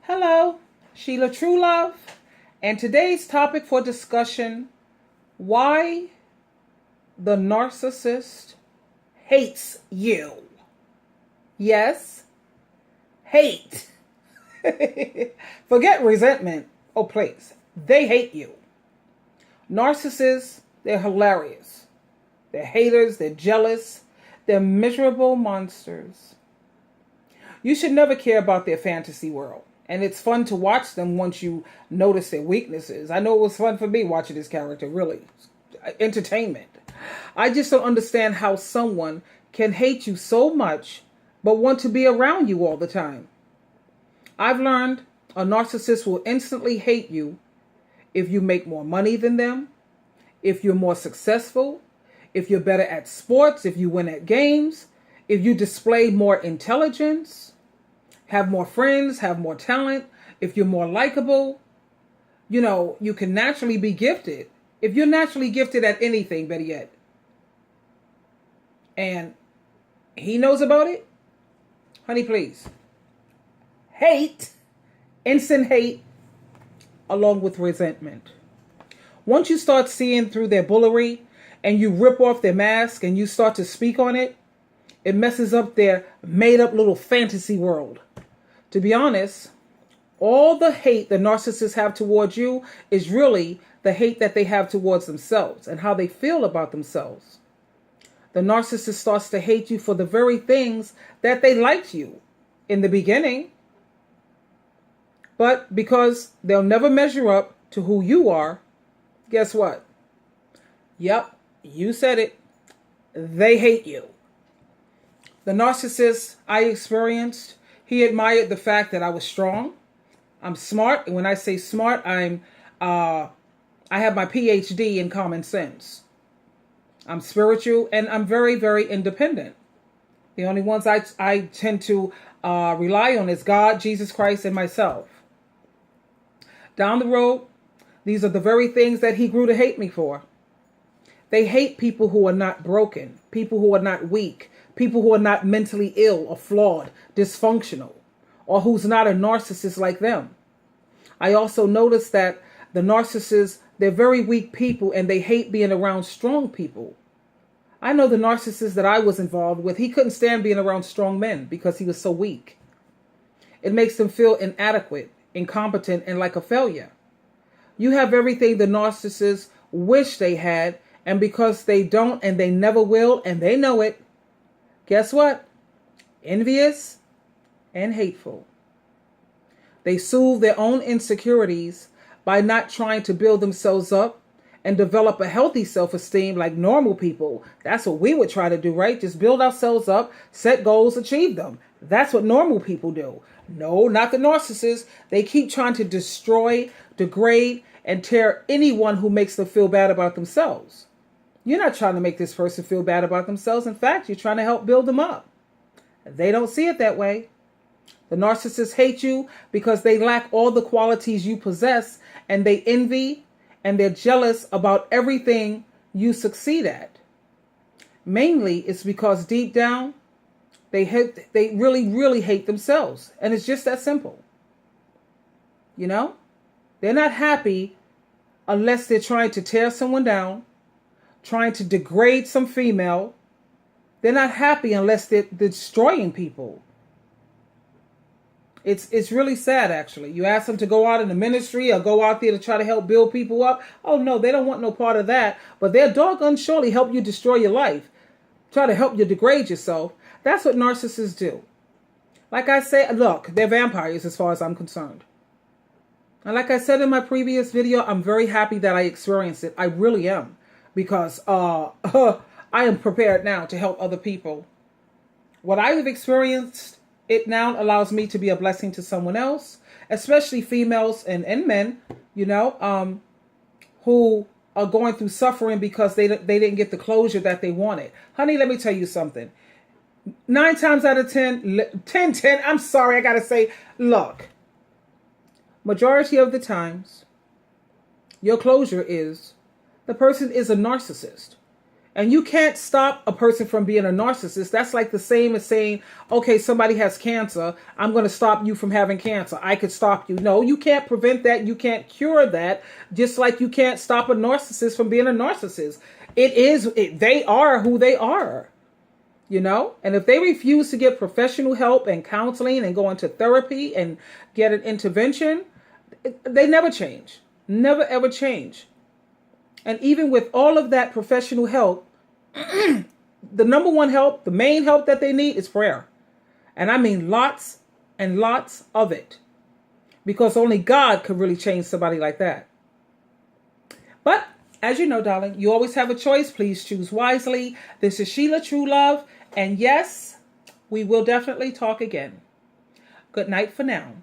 Hello, Sheila True Love, and today's topic for discussion: why the narcissist hates you. Yes, hate. Forget resentment. Oh, please. They hate you. Narcissists, they're hilarious. They're haters, they're jealous, they're miserable monsters. You should never care about their fantasy world. And it's fun to watch them once you notice their weaknesses. I know it was fun for me watching this character, really. Entertainment. I just don't understand how someone can hate you so much but want to be around you all the time. I've learned a narcissist will instantly hate you if you make more money than them, if you're more successful, if you're better at sports, if you win at games, if you display more intelligence, have more friends, have more talent, if you're more likable. You can naturally be gifted. If you're naturally gifted at anything, better yet, and he knows about it, honey, please. Hate, instant hate, along with resentment. Once you start seeing through their bullery and you rip off their mask and you start to speak on it, it messes up their made-up little fantasy world. To be honest, all the hate the narcissists have towards you is really the hate that they have towards themselves and how they feel about themselves. The narcissist starts to hate you for the very things that they liked you in the beginning. But because they'll never measure up to who you are, guess what? Yep, you said it. They hate you. The narcissist I experienced, he admired the fact that I was strong. I'm smart. And when I say smart, I have my PhD in common sense. I'm spiritual and I'm very, very independent. The only ones I tend to rely on is God, Jesus Christ, and myself. Down the road, these are the very things that he grew to hate me for. They hate people who are not broken, people who are not weak, people who are not mentally ill or flawed, dysfunctional, or who's not a narcissist like them. I also noticed that the narcissists, they're very weak people and they hate being around strong people. I know the narcissist that I was involved with, he couldn't stand being around strong men because he was so weak. It makes them feel inadequate, incompetent, and like a failure. You have everything the narcissists wish they had, and because they don't and they never will and they know it, guess what? Envious and hateful. They soothe their own insecurities by not trying to build themselves up and develop a healthy self-esteem like normal people. That's what we would try to do, right? Just build ourselves up, set goals, achieve them. That's what normal people do. No, not the narcissists. They keep trying to destroy, degrade, and tear anyone who makes them feel bad about themselves. You're not trying to make this person feel bad about themselves. In fact, you're trying to help build them up. They don't see it that way. The narcissists hate you because they lack all the qualities you possess, and they envy and they're jealous about everything you succeed at. Mainly, it's because deep down, they really, really hate themselves. And it's just that simple. They're not happy unless they're trying to tear someone down, trying to degrade some female. They're not happy unless they're destroying people. It's really sad, actually. You ask them to go out in the ministry or go out there to try to help build people up. Oh, no, they don't want no part of that. But they'll doggone surely help you destroy your life. Try to help you degrade yourself. That's what narcissists do. Like I say, look, they're vampires as far as I'm concerned. And like I said in my previous video, I'm very happy that I experienced it. I really am. Because I am prepared now to help other people. What I have experienced, it now allows me to be a blessing to someone else, especially females and men, who are going through suffering because they didn't get the closure that they wanted. Honey, let me tell you something. 9 times out of 10, 10, I'm sorry, I got to say, look, majority of the times, your closure is the person is a narcissist. And you can't stop a person from being a narcissist. That's like the same as saying, okay, somebody has cancer. I'm going to stop you from having cancer. I could stop you. No, you can't prevent that. You can't cure that. Just like you can't stop a narcissist from being a narcissist. They are who they are, you know? And if they refuse to get professional help and counseling and go into therapy and get an intervention, they never change. Never, ever change. And even with all of that professional help, the number one help, the main help that they need is prayer. And I mean lots and lots of it. Because only God could really change somebody like that. But as you know, darling, you always have a choice. Please choose wisely. This is Sheila True Love. And yes, we will definitely talk again. Good night for now.